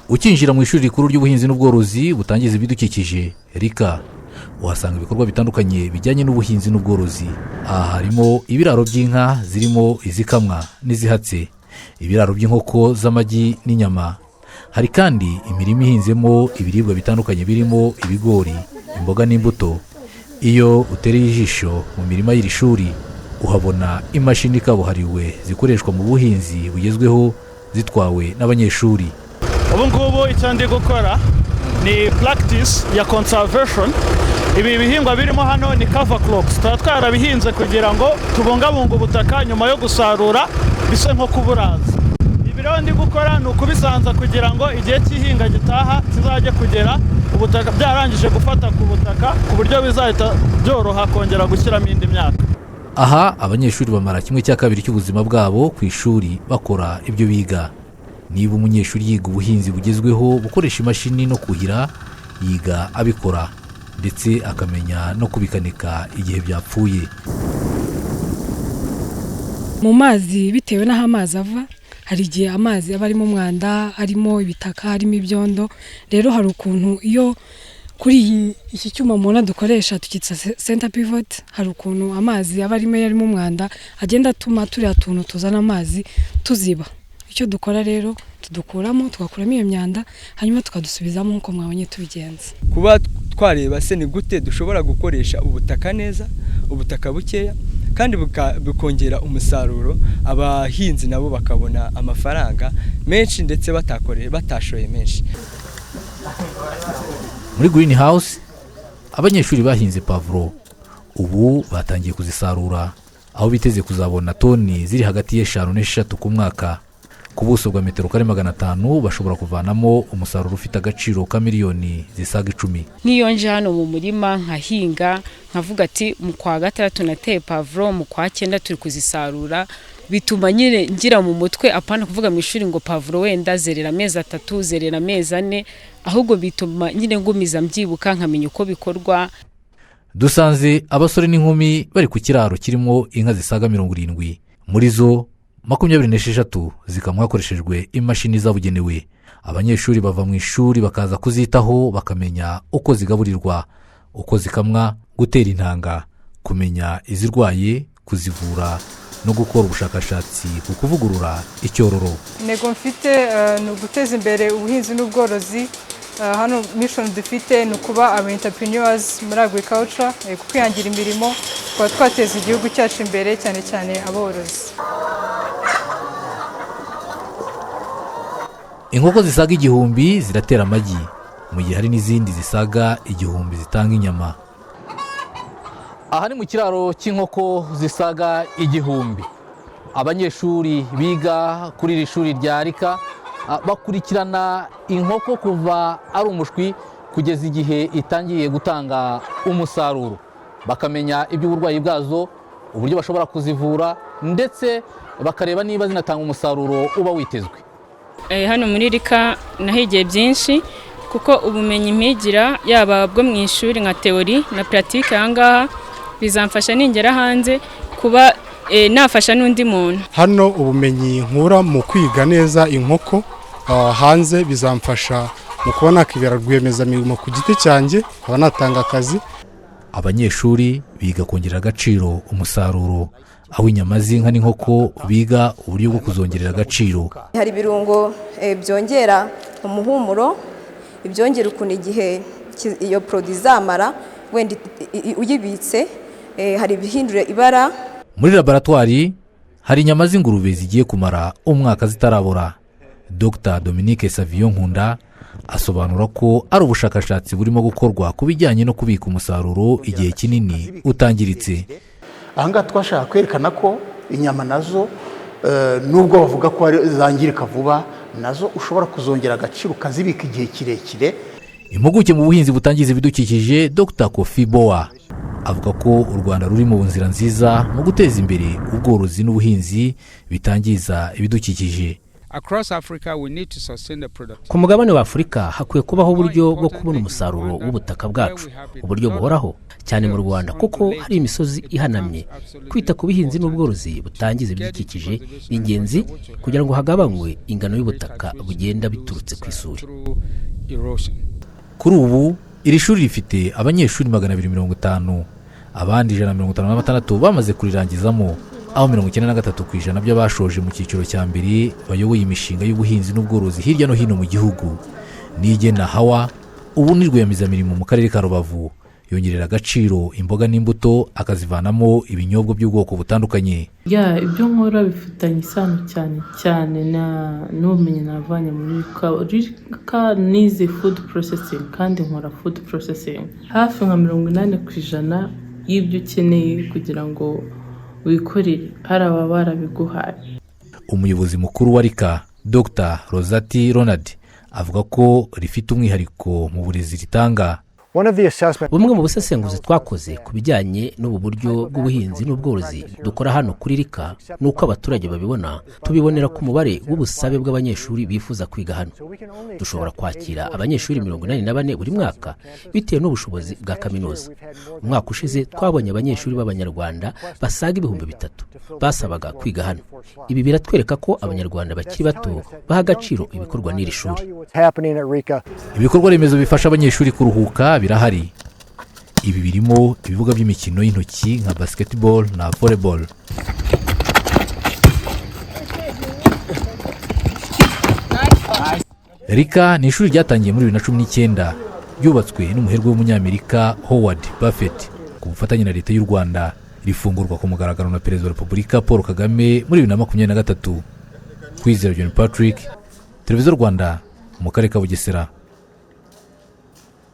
Ukinjira mu ishuri rikuru ry'ubuhinzi n'ubworozi Butangiza ibidukikije RICA uhasanga ibikorwa bitandukanye bijyanye n'ubuhinzi n'ubworozi. Aha harimo ibiraro by'inka zirimo izikamwa n'izihatse, ibiraro by'inkoko z'amagi n'inyama. Hari kandi imirimo ihinzemo ibiribwa bitandukanye birimo ibigori, imboga n'imbuto. Iyo utereye ijisho mu mirima y'iri shuri uhabona imashini kabuhariwe zikoreshwa mu buhinzi bugezweho zitwawe n'abanyeshuri. Ubu ngubu icyo ndi gukora ni practice ya conservation. Ibi bihingwa birimo hano ni cover crops. Twarabihinze kugira ngo tubungabunge ubutaka nyuma yo gusarura bise nko kuburaza. Ibi rero ndi gukora ni ukubisanza kugira ngo igihe cy'ihinga gitaha kizajye kugera ubutaka byarangije gufata ku butaka ku buryo bizahita byoroha kongera gushyiramo indi myaka. Aha abanyeshuri bamara 1/2 cy'ubuzima bwabo ku ishuri bakora ibyo biga. Niba umunyeshuri yiga ubuhinzi bugezweho bukoresha imashini no kuhira, yiga abikora ndetse akamenya no kubikanika igihe byapfuye. Mu mazi bitewe n'aho amazi ava, hari igihe amazi aba arimo umwanda, arimo ibitaka, harimo ibyondo. Rero hari ukuntu iyo kuri iki cyuma mubona dukoresha tukitsa center pivot, hari ukuntu amazi aba arimo umwanda agenda atuma turiya tuntu tuzana amazi tuziba. Icyo dukora rero tudukuramo tugakuramo iyo myanda hanyuma tukadusubizamo nkuko mwabonye tubigenza. Kuba twareba se ni gute dushobora gukoresha ubutaka neza, ubutaka bukeya kandi bukongera umusaruro, abahinzi nabo bakabona amafaranga menshi ndetse batashoye menshi. Muri greenhouse abanyeshuri bahinze pavuro ubu batangiye kuzisarura, aho biteze kuzabona toni ziri hagati y'eshanu n'eshatu ku mwaka. Ku buso bwa metero kare 500 bashobora kuvanamo umusaruro ufite agaciro ka miliyoni zisaga 10. Niyo nje hano mu murima nkahinga nkavuga ati mu kwa gatatu nateye pavuro, mu kwa 9 turi kuzisarura, bituma nyine ngira mu mutwe apana kuvuga mu ishuri ngo pavuro wenda zerera amezi 3, zerera amezi 4, ahubwo bituma nyine ngumiza mbyibuka nkamenya uko bikorwa. Dusanze abasore n'inkumi bari ku kiraro kirimo inka zisaga 70. Muri zo 26 zikamwa hakoreshejwe imashini zabugenewe. Abanyeshuri bava mu ishuri bakaza kuzitaho bakamenya uko zigaburirwa, uko zikamwa, gutera intanga, kumenya izirwaye, kuzivura no gukora ubushakashatsi ku kuvugurura icyororo. Nego mfite no guteza imbere ubuhinzi n'ubworozi. Hano mission dufite no kuba aba entrepreneurs muri agriculture, kwihangira imirimo, kwa twateza igihugu cyacu imbere cyane cyane aborozi. Inkoko zisaga 1000 ziratera amagi, mu gihe hari n'izindi zisaga 1000 zitanga inyama. Aha ni mu kiraro cy'inkoko zisaga 1000. Abanyeshuri biga kuri iri shuri rya RICA bakurikirana inkoko kuva ari umushwi kugeza igihe itangiye gutanga umusaruro. Bakamenya iby'uburwayi bwazo, uburyo bashobora kuzivura ndetse bakareba niba zinatanga umusaruro uba witezwe. Hano muri RICA nahigiye byinshi kuko ubumenyi mpigira yaba bwo mu ishuri nka teori na pratique ahangaha bizamfasha ningera hanze kuba nafasha n'undi muntu. Hano ubumenyi nkura mu kwiga neza inkoko hanze bizamfasha mu kubona kibera rwiyemezamirimo ku giti cyanjye, aba natanga akazi. Abanyeshuri biga kongera agaciro umusaruro, aho inyama z'inka n'inkoko biga uburyo bwo kuzongerera agaciro. Hari birungo byongera umuhumuro, ibyongera ukuntu igihe iyo produit zamara wenda uyibitse, hari bihindura ibara. Muri laboratoire hari inyama z'ingurube zigiye kumara umwaka zitarabora. Dr. Dominique Savion Nkunda asobanura ko ari ubushakashatsi burimo gukorwa kubijyanye no kubika umusaruro igihe kinini utangiritse. Ahanga twashaka kwerekana ko inyama nazo nubwo bavuga ko zangirika vuba, nazo ushobora kuzongera agaciro kazibika igihe kirekire. Impuguke mu buhinzi butangiza ibidukikije Dr. Kofi Boa avuga ko u Rwanda ruri mu nzira nziza mu guteza imbere ubworozi n'ubuhinzi bitangiza ibidukikije. ku mugabane wa Afurika hakwiye kubaho uburyo bwo kubona umusaruro w'ubutaka bwacu, uburyo buhoraho cyane mu Rwanda kuko hari imisozi ihanamye. Kwita ku buhinzi n'ubworozi butangiza ibidukikije ni ingenzi kugira ngo hagabanywe ingano y'ubutaka bugenda biturutse ku isuri. Kuri ubu iri shuri rifite abanyeshuri 250, abandi 156 bamaze kurirangizamo, aho 93% by'abashoje mu cyiciro cya mbere bayoboye imishinga y'ubuhinzi n'ubworozi hirya no hino mu gihugu. Nigena Hawa ubu ni rwiyemezamirimo mu karere ka Rubavu, yongerera agaciro imboga n'imbuto akazivanamo ibinyobwa by'ubwoko butandukanye. Ibyo nkora bifitanye isano cyane n'ubumenyi navanye muri Rika, nize food processing kandi nkora food processing. Hafi nka 80% y'ibyo ukeneye kugira ngo wikorere hari ababa barabiguhaye. Umuyobozi mukuru wa Rika, Dr. Rosati Ronald, avuga ko rifite umwihariko mu burezi ritanga. Bumwe mu busesenguzi twakoze ku bijyanye n'ubu buryo bw'ubuhinzi n'ubworozi dukora hano kuri Rika nuko abaturage babibona, tubibonera ku mubare w'ubusabe bw'abanyeshuri bifuza kwiga hano. Dushobora kwakira abanyeshuri 84 buri mwaka bitewe n'ubushobozi bwa Kaminuza. Umwaka ushize twabonye abanyeshuri b'Abanyarwanda basaga 3,000 basabaga kwiga hano. Ibi biratwereka ko Abanyarwanda bakiri bato baha agaciro ibikorwa n'iri shuri. Ibikorwa remezo bifasha abanyeshuri kuruhuka birahari. Ibi birimo ibibuga by'imikino y'intoki nka basketball na volleyball. Rika ni ishuri ryatangiye muri 2019, ryubatswe n'umuherwe w'umunyamerika Howard Buffett ku bufatanye na leta y'u Rwanda, rifungurwa ku mugaragaro na Perezida wa Repubulika Paul Kagame muri 2023. Kwizera John Patrick, Televiziyo Rwanda mu karere ka Bugesera.